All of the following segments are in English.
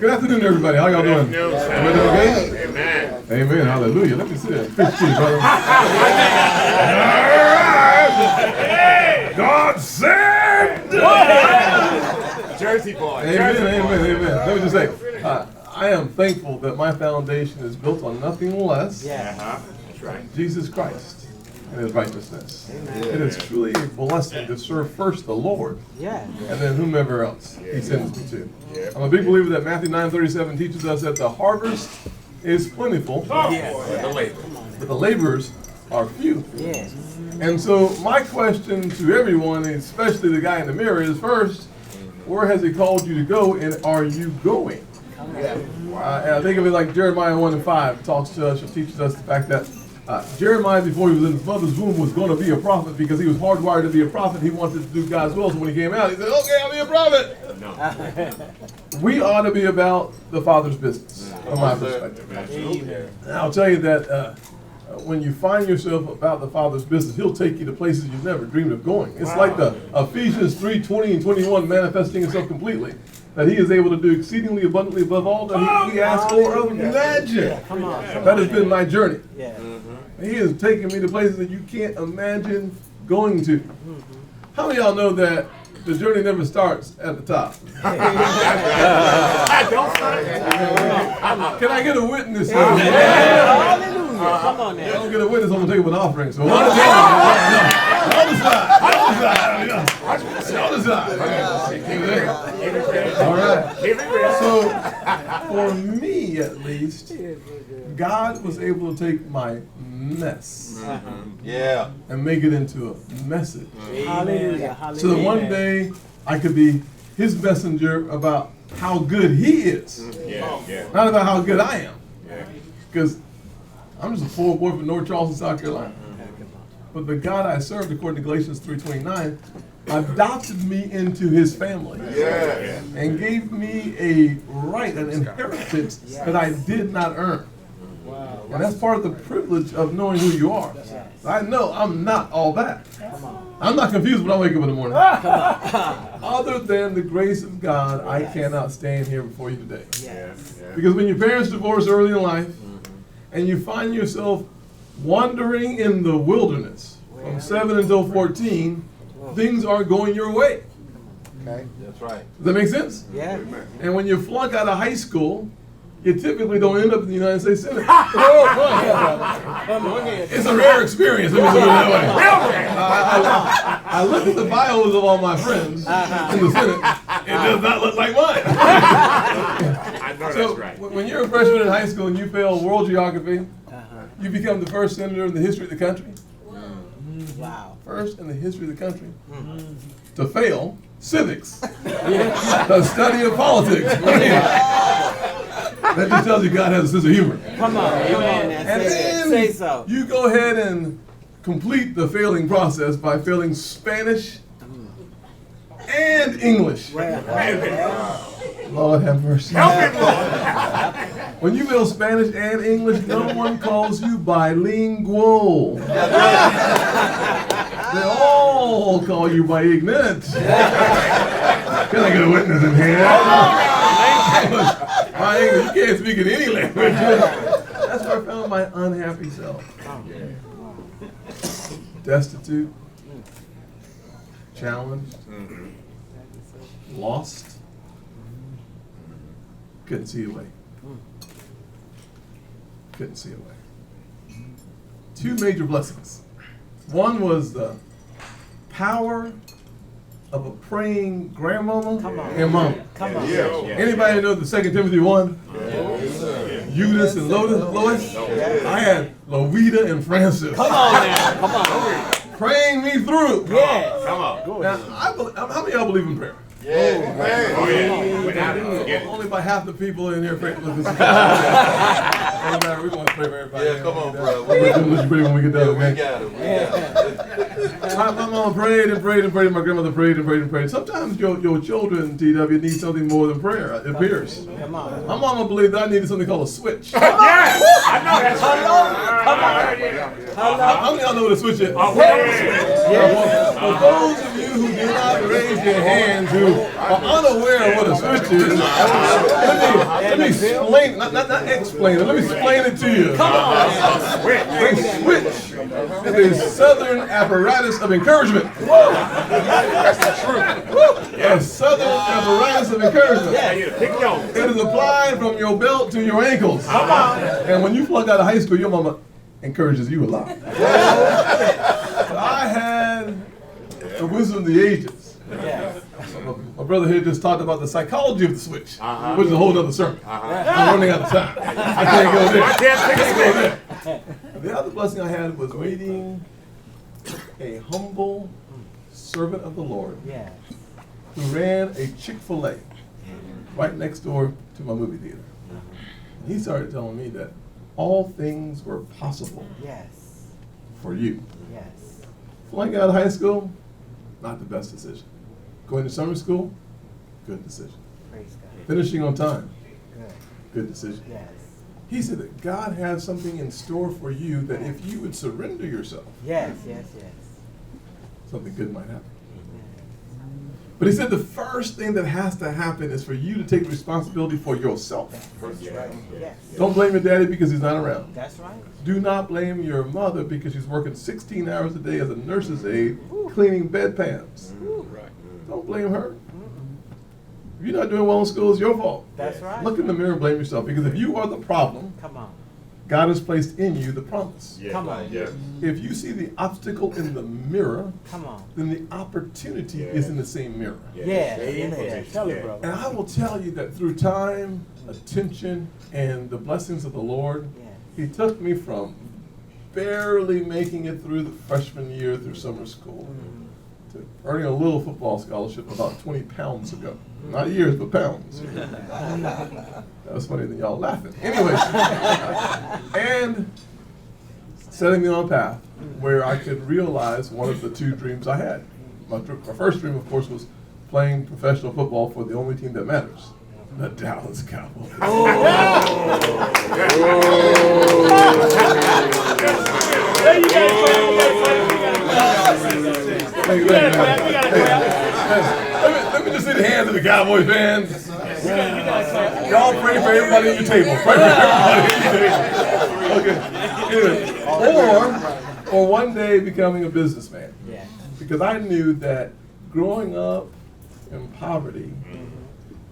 Good afternoon, everybody. How y'all doing? Everybody doing good? Amen. Amen. Hallelujah. Let me see that. Fish tea, brother. God said. Jersey boy. Amen. Amen. Let me just say, I am thankful that my foundation is built on nothing less That's right. Jesus Christ and His righteousness. It is truly a blessing to serve first the Lord and then whomever else He sends me to. I'm a big believer that Matthew 9:37 teaches us that the harvest is plentiful, but the laborers are few. And so my question to everyone, especially the guy in the mirror, is first, where has He called you to go, and are you going? And I think of it like Jeremiah 1:5 talks to us or teaches us the fact that Jeremiah, before he was in his mother's womb, was going to be a prophet because he was hardwired to be a prophet. He wanted to do God's will. So when he came out, he said, okay, I'll be a prophet. We ought to be about the Father's business, from my perspective. And I'll tell you that when you find yourself about the Father's business, He'll take you to places you've never dreamed of going. It's like the Ephesians 3:20 and 21 manifesting itself completely. That He is able to do exceedingly abundantly above all that we ask or imagine. That has been my journey. He has taken me to places that you can't imagine going to. How many of y'all know that the journey never starts at the top? Can I get a witness? Come on now. I don't get a witness, I'm going to take up an offering. So, on the side. All right. So, for me at least, God was able to take my mess and make it into a message. Hallelujah. So that one day I could be His messenger about how good He is. Not about how good I am. Because I'm just a poor boy from North Charleston, South Carolina. But the God I served, according to Galatians 3:29, adopted me into His family and gave me a right, an inheritance that I did not earn. And that's part of the privilege of knowing who you are. I know I'm not all that. I'm not confused when I wake up in the morning. Other than the grace of God, I cannot stand here before you today. Because when your parents divorce early in life, and you find yourself wandering in the wilderness from 7 until 14, things aren't going your way. That's right. Does that make sense? Yeah. And when you flunk out of high school, you typically don't end up in the United States Senate. It's a rare experience, let me put it that way. I look at the bios of all my friends in the Senate. It does not look like mine. I know So that's right. when you're a freshman in high school and you fail world geography, you become the first senator in the history of the country. Wow. First in the history of the country to fail civics, the study of politics. That just tells you God has a sense of humor. Come on. And then Say so. you go ahead and complete the failing process by failing Spanish and English. Lord have mercy. When you fail Spanish and English, no one calls you bilingual. They all call you by ignorant. Can I get a witness in here? My English, you can't speak in any language. That's where I found my unhappy self. Destitute, challenged, lost. Couldn't see a way. Couldn't see a way. Two major blessings. One was the power of a praying grandmama and mama. Come on. Anybody know the 2 Timothy 1? Eunice and Lois? I had Lovita and Francis. Come on now. Come on. Praying me through. Yes. Come on. Now, how many of y'all believe in prayer? Without it, forget it. Only by half the people in here pray. We're going to pray for everybody. Yeah, come on, bro. We'll let you pray when we get done, We okay? got it. My mama prayed and prayed and prayed. My grandmother prayed and prayed and prayed. Sometimes your children, TW, need something more than prayer. It appears. Come on. My mama believed I needed something called a switch. Yes! I know that's right. Come on. How many of y'all know what a switch is? Oh, For those of you who did not raise your hands, who are unaware of what a switch is, let me explain, not explain it, let me explain it to you. Come on. A switch is a southern apparatus of encouragement. That's the truth. A southern apparatus of encouragement. It is applied from your belt to your ankles. And when you flunk out of high school, your mama encourages you a lot. I had the wisdom of the ages. My brother here just talked about the psychology of the switch, which is a whole other sermon. I'm running out of time. I can't go there. I can't go there. The other blessing I had was meeting a humble servant of the Lord who ran a Chick-fil-A right next door to my movie theater. And he started telling me that all things were possible for you. Flying out of high school, not the best decision. Going to summer school, good decision. Finishing on time, good decision. He said that God has something in store for you that if you would surrender yourself, something good might happen. But he said the first thing that has to happen is for you to take responsibility for yourself. Don't blame your daddy because he's not around. That's right. Do not blame your mother because she's working 16 hours a day as a nurse's aide, cleaning bedpans. Don't blame her. If you're not doing well in school, it's your fault. That's right. Look in the mirror and blame yourself, because if you are the problem, Come on. God has placed in you the promise. Come on. If you see the obstacle in the mirror, Come on. then the opportunity is in the same mirror. Tell it, brother. And I will tell you that through time, attention, and the blessings of the Lord, he took me from barely making it through the freshman year through summer school to earning a little football scholarship about 20 pounds ago. Not years, but pounds. That was funny than y'all laughing. Anyways, and setting me on a path where I could realize one of the two dreams I had. My first dream, of course, was playing professional football for the only team that matters, the Dallas Cowboys. Let me just see the hands of the Cowboy fans. Y'all pray for everybody at your table. Pray for everybody at your table. Okay. Or one day becoming a businessman. Because I knew that growing up in poverty,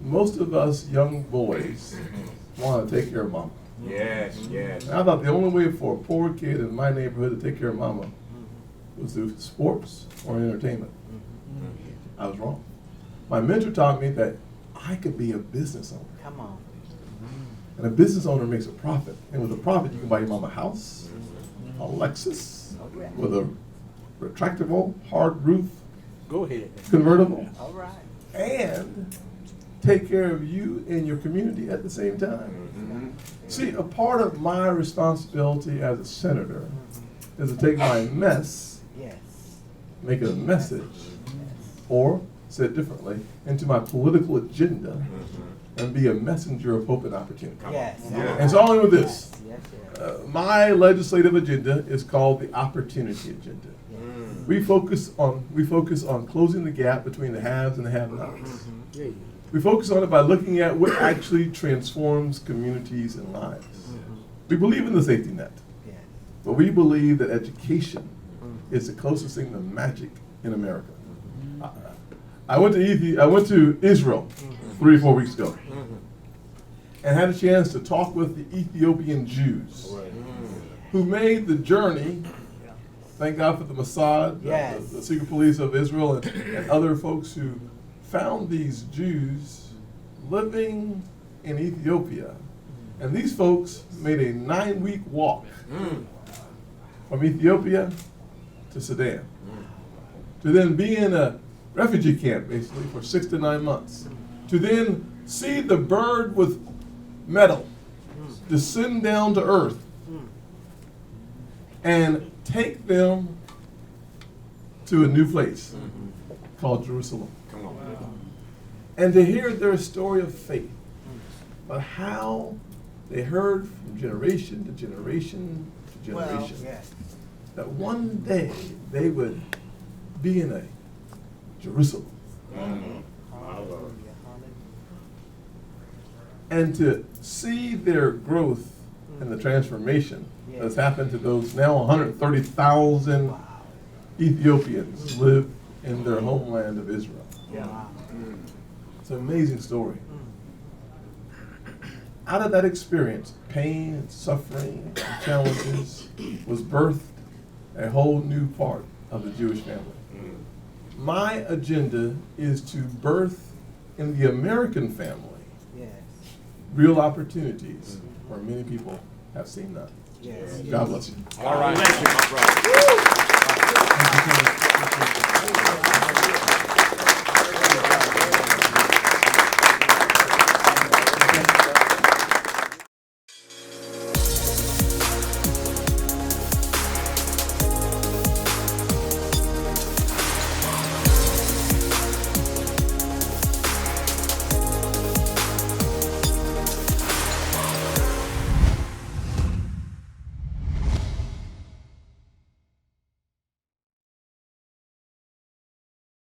most of us young boys want to take care of mama. And I thought the only way for a poor kid in my neighborhood to take care of mama was through sports or entertainment. I was wrong. My mentor taught me that I could be a business owner. Come on. And a business owner makes a profit. And with a profit, you can buy your mama a house, a Lexus, with a retractable, hard roof, Go ahead. convertible, All right. and take care of you and your community at the same time. See, a part of my responsibility as a senator is to take my mess, make it a message, or, said differently, into my political agenda and be a messenger of hope and opportunity. And so only with this. My legislative agenda is called the Opportunity Agenda. We focus on closing the gap between the haves and the have-nots. We focus on it by looking at what actually transforms communities and lives. We believe in the safety net, but we believe that education is the closest thing to magic in America. I went to Israel 3 or 4 weeks ago and had a chance to talk with the Ethiopian Jews who made the journey. Thank God for the Mossad, the secret police of Israel, and other folks who found these Jews living in Ethiopia. And these folks made a 9-week walk from Ethiopia to Sudan to then be in a refugee camp, basically, for 6 to 9 months, to then see the bird with metal descend down to earth and take them to a new place called Jerusalem. And to hear their story of faith, but how they heard from generation to generation to generation. Well, yeah. That one day they would be in a Jerusalem. Hallelujah. And to see their growth and the transformation that's happened to those now 130,000 Wow. Ethiopians live in their homeland of Israel. Yeah. It's an amazing story. Out of that experience, pain and suffering and challenges was birthed a whole new part of the Jewish family. My agenda is to birth in the American family Yes. real opportunities where many people have seen none. Yes. God bless you. All right. Bless you, my brother. Thank you.